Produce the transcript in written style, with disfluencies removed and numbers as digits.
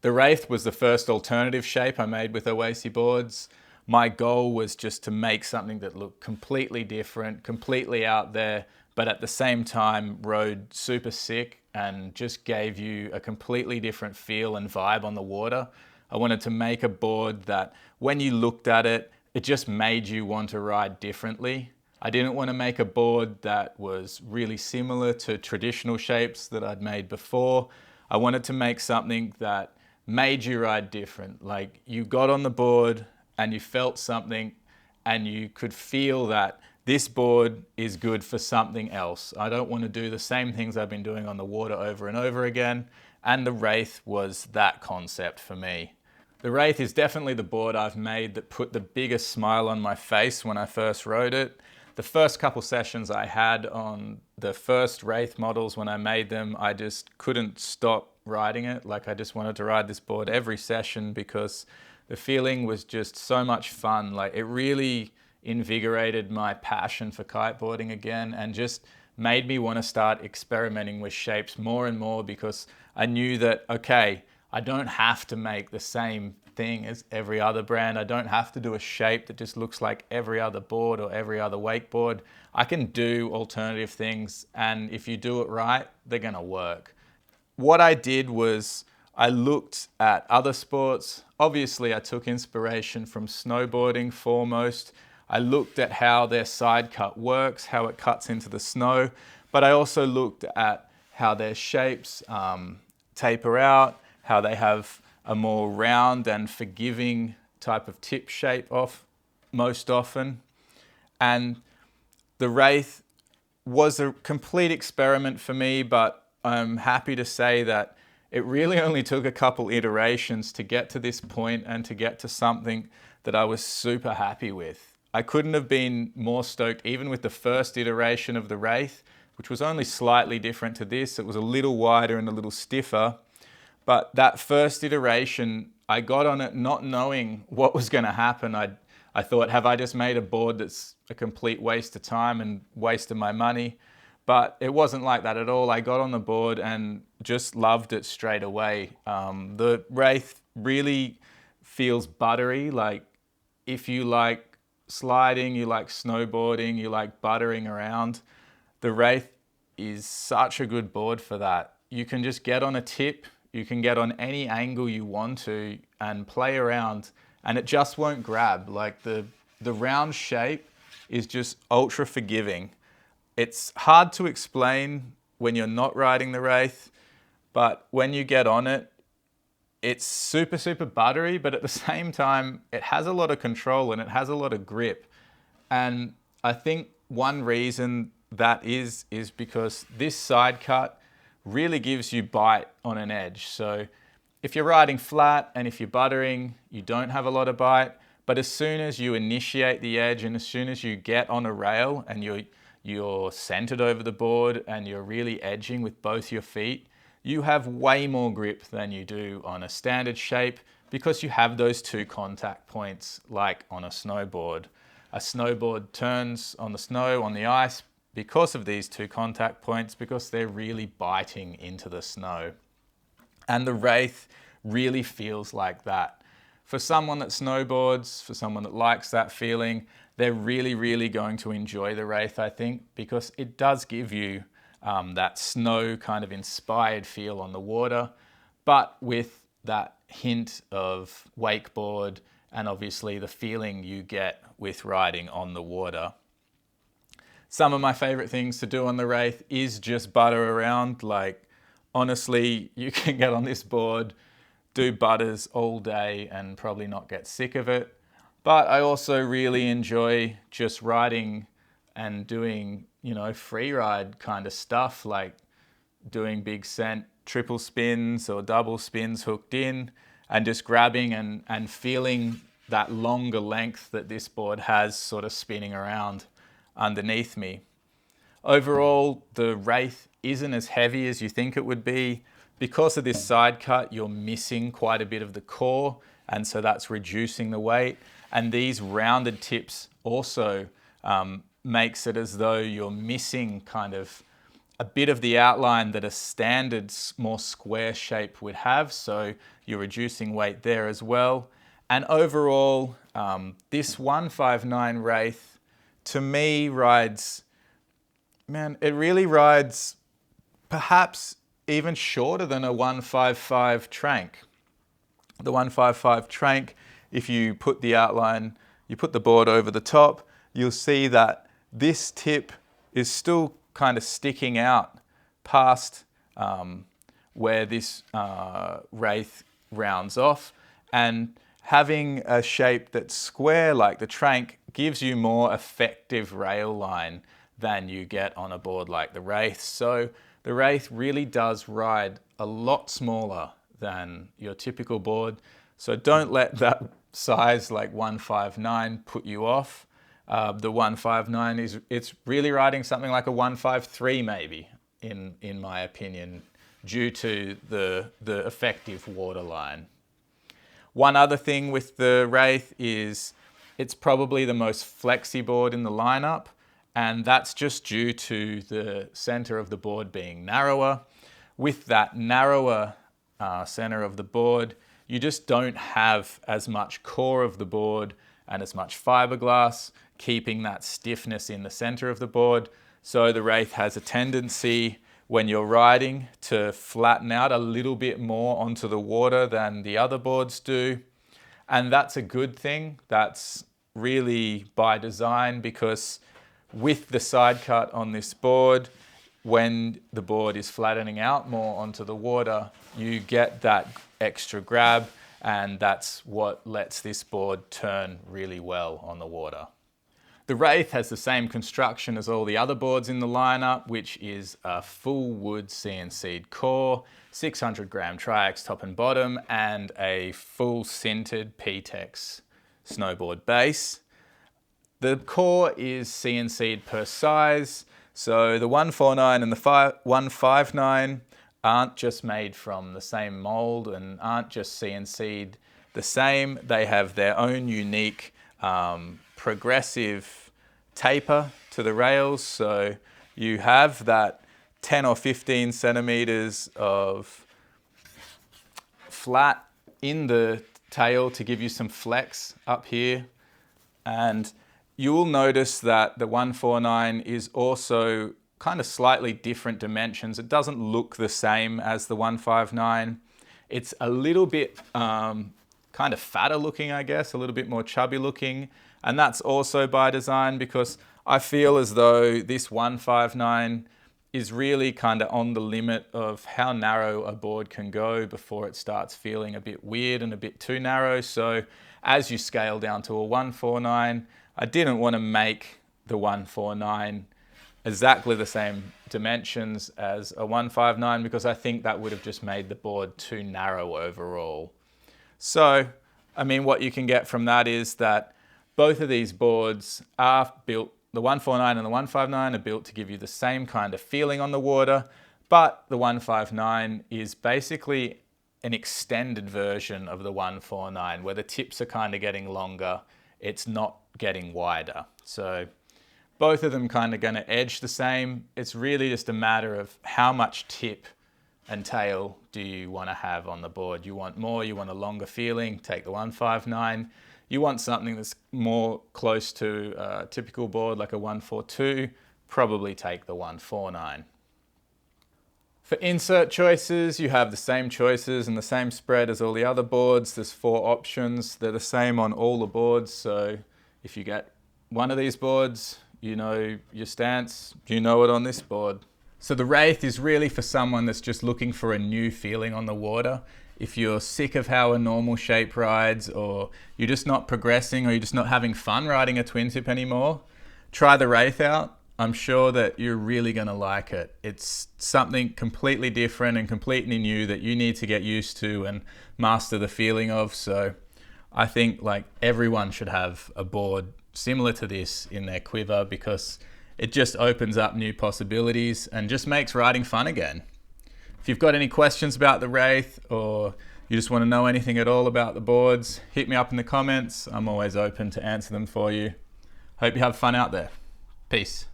The Wraith was the first alternative shape I made with OASI boards. My goal was just to make something that looked completely different, completely out there, but at the same time rode super sick and just gave you a completely different feel and vibe on the water. I wanted to make a board that when you looked at it, it just made you want to ride differently. I didn't want to make a board that was really similar to traditional shapes that I'd made before. I wanted to make something that made you ride different. Like you got on the board and you felt something and you could feel that this board is good for something else. I don't want to do the same things I've been doing on the water over and over again. And the Wraith was that concept for me. The Wraith is definitely the board I've made that put the biggest smile on my face when I first rode it. The first couple sessions I had on the first Wraith models when I made them, I just couldn't stop riding it. Like I just wanted to ride this board every session because the feeling was just so much fun. Like it really invigorated my passion for kiteboarding again and just made me want to start experimenting with shapes more and more because I knew that, okay, I don't have to make the same thing as every other brand. I don't have to do a shape that just looks like every other board or every other wakeboard. I can do alternative things, and if you do it right, they're gonna work. What I did was I looked at other sports. Obviously, I took inspiration from snowboarding foremost. I looked at how their side cut works, how it cuts into the snow, but I also looked at how their shapes taper out, how they have a more round and forgiving type of tip shape off most often. And the Wraith was a complete experiment for me, but I'm happy to say that it really only took a couple iterations to get to this point and to get to something that I was super happy with. I couldn't have been more stoked even with the first iteration of the Wraith, which was only slightly different to this. It was a little wider and a little stiffer. But that first iteration, I got on it not knowing what was going to happen. I thought, have I just made a board that's a complete waste of time and waste of my money? But it wasn't like that at all. I got on the board and just loved it straight away. The Wraith really feels buttery. Like if you like sliding, you like snowboarding, you like buttering around, the Wraith is such a good board for that. You can just get on a tip, you can get on any angle you want to and play around and it just won't grab. Like the round shape is just ultra forgiving. It's hard to explain when you're not riding the Wraith, but when you get on it, it's super, super buttery, but at the same time, it has a lot of control and it has a lot of grip. And I think one reason that is because this side cut really gives you bite on an edge. So if you're riding flat and if you're buttering, you don't have a lot of bite, but as soon as you initiate the edge and as soon as you get on a rail and you're centered over the board and you're really edging with both your feet, you have way more grip than you do on a standard shape because you have those two contact points like on a snowboard. A snowboard turns on the snow, on the ice, because of these two contact points, because they're really biting into the snow. And the Wraith really feels like that. For someone that snowboards, for someone that likes that feeling, they're really, really going to enjoy the Wraith, I think, because it does give you that snow kind of inspired feel on the water, but with that hint of wakeboard and obviously the feeling you get with riding on the water. Some of my favorite things to do on the Wraith is just butter around. Like, honestly, you can get on this board, do butters all day and probably not get sick of it. But I also really enjoy just riding and doing, free ride kind of stuff, like doing big cent triple spins or double spins hooked in and just grabbing and feeling that longer length that this board has sort of spinning around underneath me. Overall, the Wraith isn't as heavy as you think it would be. Because of this side cut, you're missing quite a bit of the core, and so that's reducing the weight. And these rounded tips also makes it as though you're missing kind of a bit of the outline that a standard more square shape would have, so you're reducing weight there as well. And overall, this 159 Wraith to me rides, man, it really rides perhaps even shorter than a 155 Trank. The 155 Trank, if you put the outline, you put the board over the top, you'll see that this tip is still kind of sticking out past where this Wraith rounds off, and having a shape that's square like the Trank gives you more effective rail line than you get on a board like the Wraith. So the Wraith really does ride a lot smaller than your typical board. So don't let that size like 159 put you off. The 159 it's really riding something like a 153 maybe, in my opinion, due to the effective waterline. One other thing with the Wraith is it's probably the most flexy board in the lineup, and that's just due to the center of the board being narrower. With that narrower center of the board, you just don't have as much core of the board and as much fiberglass, keeping that stiffness in the center of the board. So the Wraith has a tendency when you're riding to flatten out a little bit more onto the water than the other boards do. And that's a good thing. That's really by design, because with the side cut on this board, when the board is flattening out more onto the water, you get that extra grab, and that's what lets this board turn really well on the water. The Wraith has the same construction as all the other boards in the lineup, which is a full wood CNC'd core, 600 gram Tri-X top and bottom, and a full sintered P-Tex snowboard base. The core is CNC'd per size, so the 149 and the 159 aren't just made from the same mold and aren't just CNC'd the same. They have their own unique progressive taper to the rails, so you have that 10 or 15 centimeters of flat in the tail to give you some flex up here. And you will notice that the 149 is also kind of slightly different dimensions. It doesn't look the same as the 159. It's a little bit kind of fatter looking, I guess, a little bit more chubby looking. And that's also by design, because I feel as though this 159 is really kind of on the limit of how narrow a board can go before it starts feeling a bit weird and a bit too narrow. So as you scale down to a 149, I didn't want to make the 149 exactly the same dimensions as a 159, because I think that would have just made the board too narrow overall. So, I mean, what you can get from that is that both of these boards are built, the 149 and the 159 are built to give you the same kind of feeling on the water, but the 159 is basically an extended version of the 149, where the tips are kind of getting longer, it's not getting wider. So both of them kind of going to edge the same. It's really just a matter of how much tip and tail do you want to have on the board. You want more, you want a longer feeling, take the 159. You want something that's more close to a typical board like a 142, probably take the 149. For insert choices, you have the same choices and the same spread as all the other boards. There's 4 options. They're the same on all the boards, so if you get one of these boards, you know your stance, you know it on this board. So the Wraith is really for someone that's just looking for a new feeling on the water. If you're sick of how a normal shape rides, or you're just not progressing, or you're just not having fun riding a twin tip anymore, try the Wraith out. I'm sure that you're really going to like it. It's something completely different and completely new that you need to get used to and master the feeling of. So I think like everyone should have a board similar to this in their quiver, because it just opens up new possibilities and just makes riding fun again. If you've got any questions about the Wraith, or you just want to know anything at all about the boards, hit me up in the comments. I'm always open to answer them for you. Hope you have fun out there. Peace.